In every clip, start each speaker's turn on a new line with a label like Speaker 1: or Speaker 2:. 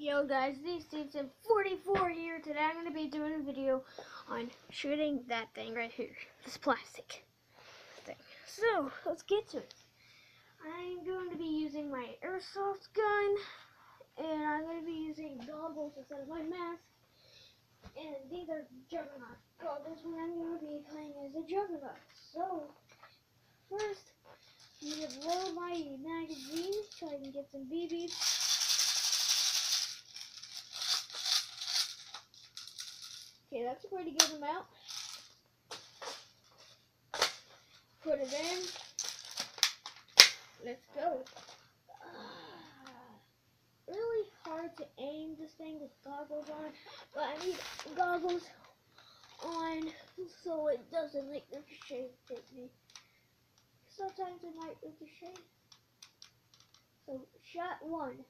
Speaker 1: Yo guys, this is 44 here. Today I'm going to be doing a video on shooting that thing right here. This plastic thing. So, let's get to it. I'm going to be using my AirSoft gun. And I'm going to be using goggles instead of my mask. And these are Juggernaut goggles when I'm going to be playing as a Juggernaut. So, first, I'm going to load my magazine so I can get some BBs. Okay, that's a pretty good amount. Put it in. Let's go. Really hard to aim this thing with goggles on, but I need goggles on so it doesn't like ricochet hit me. Sometimes it might ricochet. So, shot one.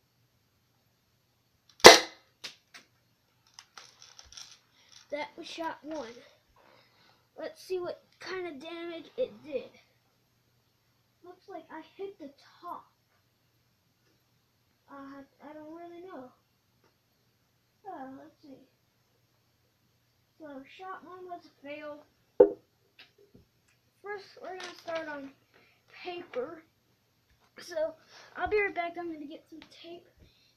Speaker 1: That was shot one. Let's see what kind of damage it did. Looks like I hit the top. I don't really know. Let's see. So shot one was a fail. First, we're gonna start on paper. So I'll be right back. I'm gonna get some tape.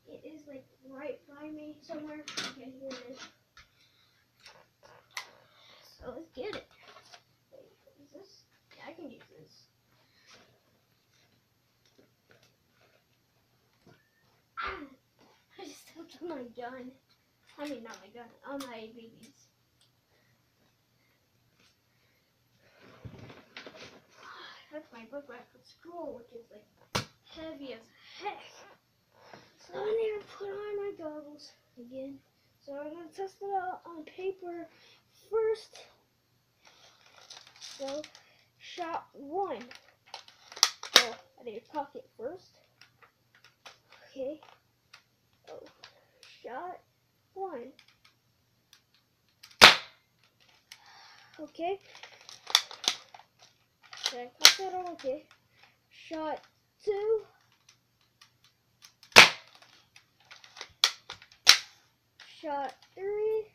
Speaker 1: It is like right by me somewhere. Okay, here it is. So let's get it. Wait, is this? Yeah, I can use this. I just stepped on my gun. I mean, not my gun, on my BBs. That's my book bag for school, which is like heavy as heck. So I need to put on my goggles again. So I'm going to test it out on paper first. So, shot one. Oh, I need to cock it first. Okay. Oh, shot one. Okay. Did I cock that all? Okay. Shot two. Shot three.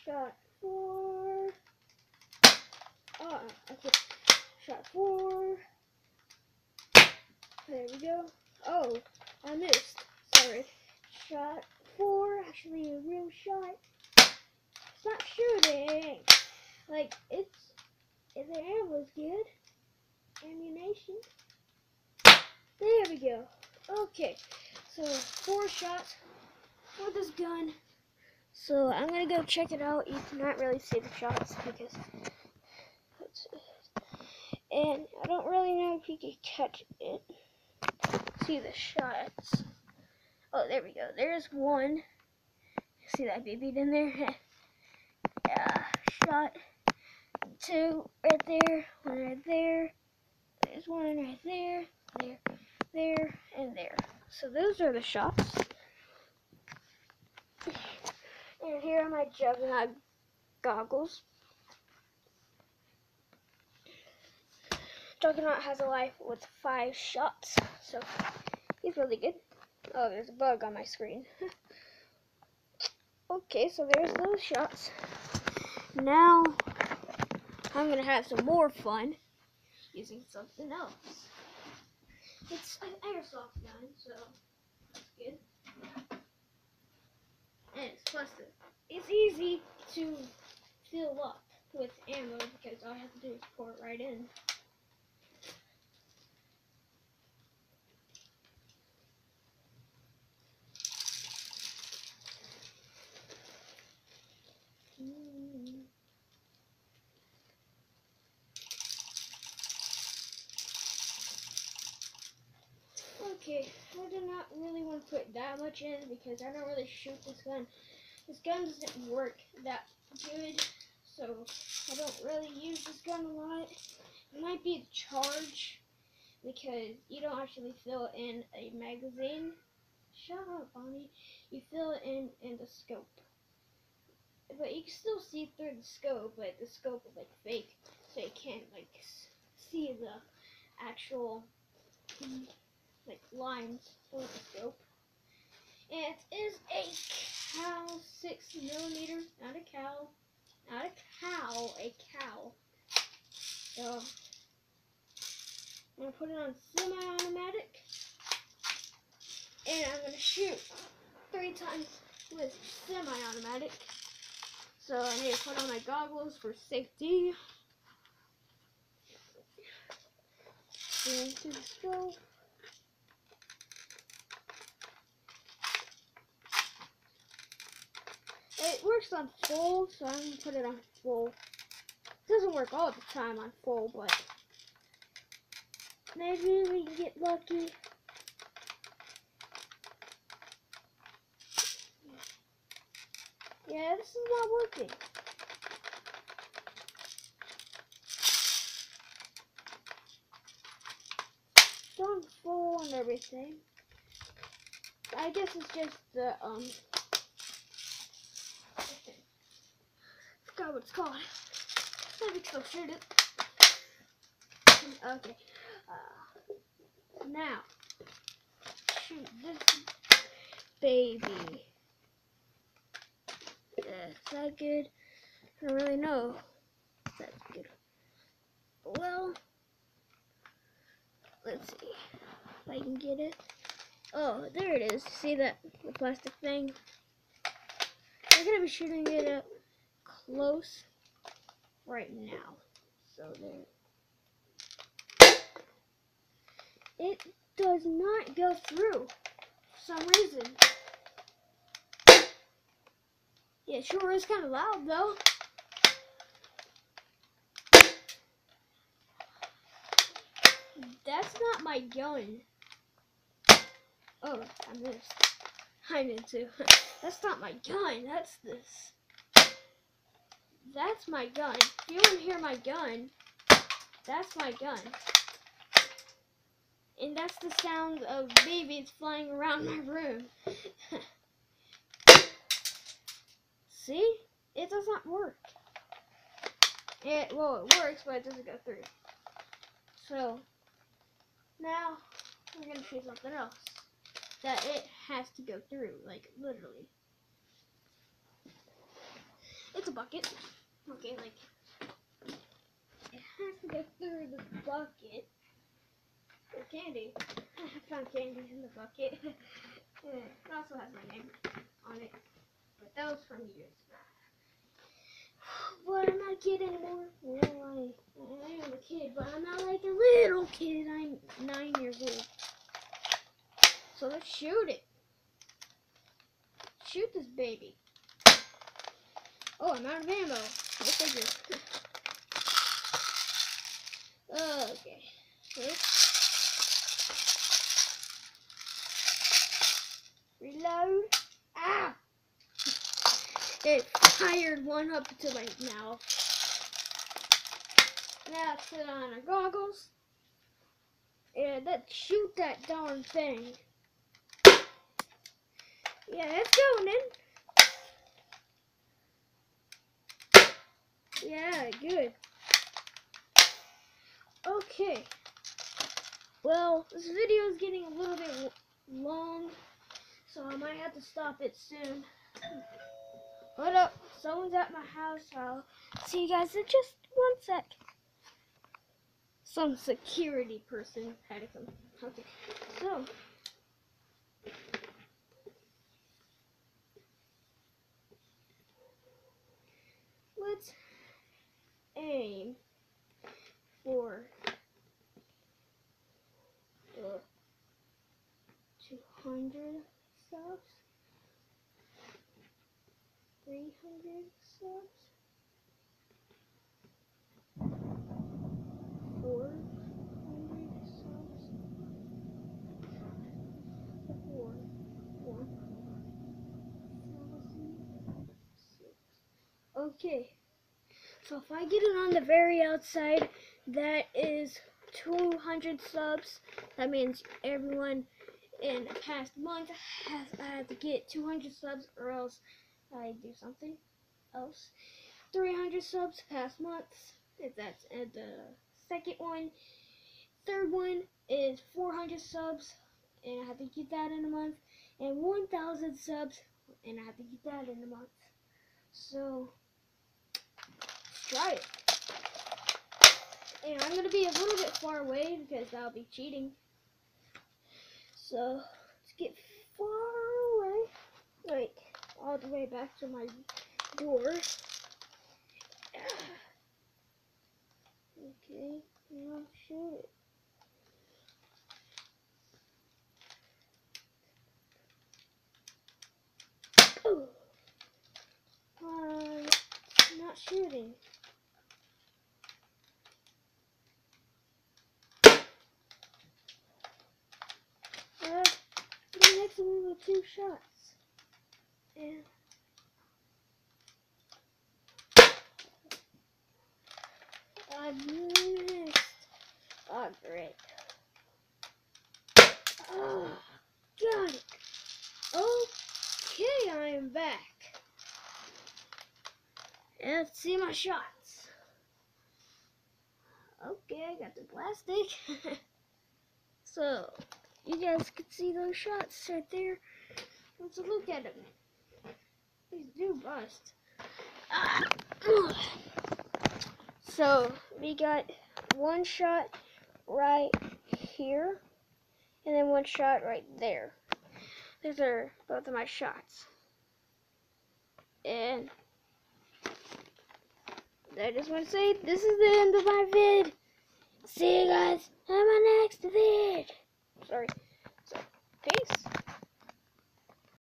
Speaker 1: Shot four. Okay. Shot four. There we go. Oh, I missed. Sorry. Shot four. Actually, a real shot. It's not shooting. Like, the ammo's good. Ammunition. There we go. Okay. So, 4 shots with this gun. So, I'm going to go check it out. You cannot really see the shots because... And I don't really know if you can catch it. See the shots. Oh, there we go. There's one. See that BB in there? Yeah. Shot two right there. One right there. There's one right there. There, and there. So those are the shots. And here are my Juggernaut goggles. Juggernaut has a life with 5 shots, so he's really good. Oh, there's a bug on my screen. Okay, so there's those shots. Now, I'm going to have some more fun using something else. It's an AirSoft gun, so that's good. And it's plastic. It's easy to fill up with ammo because all I have to do is pour it right in. Okay, I do not really want to put that much in because I don't really shoot this gun. This gun doesn't work that good, so I don't really use this gun a lot. It might be the charge because you don't actually fill it in a magazine. Shut up, Bonnie. You fill it in the scope. But you can still see through the scope, but the scope is like fake, so you can't like see the actual lines oscilloscope. And it is a cow 6mm, not a cow, a cow. So I'm gonna put it on semi-automatic, and I'm gonna shoot 3 times with semi-automatic. So I need to put on my goggles for safety. Into the scope. It works on full, so I'm gonna put it on full. It doesn't work all the time on full, but maybe we can get lucky. Yeah, this is not working. It's on full and everything. I guess it's just the forgot what it's called. Let me still shoot it. Okay. Now shoot this baby. Is that good? I don't really know if that's good. Well, let's see if I can get it. Oh, there it is. See that, the plastic thing? I'm gonna be shooting it up close right now. So there. It does not go through for some reason. Yeah, it sure is kind of loud though. That's not my gun. Oh, I missed. I did too. That's not my gun. That's this. That's my gun. If you want to hear my gun, that's my gun. And that's the sound of babies flying around my room. See? It does not work. Well, it works, but it doesn't go through. So, now, we're going to shoot something else that it has to go through, like, literally. It's a bucket. Okay, like, it has to go through the bucket. Or candy. I found candy in the bucket. It also has my name on it. But that was from years ago. But I'm not a kid anymore. Well, I am a kid, but I'm not like a little kid. I'm 9 years old. So let's shoot it. Shoot this baby. Oh, I'm out of ammo. Go figure. Okay. Reload. Ah! It fired one up to my mouth. Now let's put on our goggles. And let's shoot that darn thing. Yeah, it's going in. Yeah, good. Okay. Well, this video is getting a little bit long, so I might have to stop it soon. Hold up, someone's at my house. I'll see you guys in just 1 sec. Some security person had to come. Okay, so let's aim for the 200 subs, 300 subs, 400 subs, 1,006. Okay, so if I get it on the very outside, that is 200 subs. That means everyone in the past month I have to get 200 subs, or else I do something else. 300 subs past months. If that's the second one. Third one is 400 subs, and I have to get that in a month, and 1,000 subs, and I have to get that in a month. So let's try it. And I'm gonna be a little bit far away because that'll be cheating. So let's get far away, like all the way back to my door. Okay, now shoot it. Oh, not shooting. The next one with 2 shots. And I missed. Oh, great. Oh, got it. Okay, I am back. And let's see my shots. Okay, I got the plastic. So, you guys can see those shots right there. Let's look at them. These do bust. So, we got 1 shot right here, and then 1 shot right there. Those are both of my shots. And I just want to say, this is the end of my vid. See you guys in my next vid. Sorry. So, peace.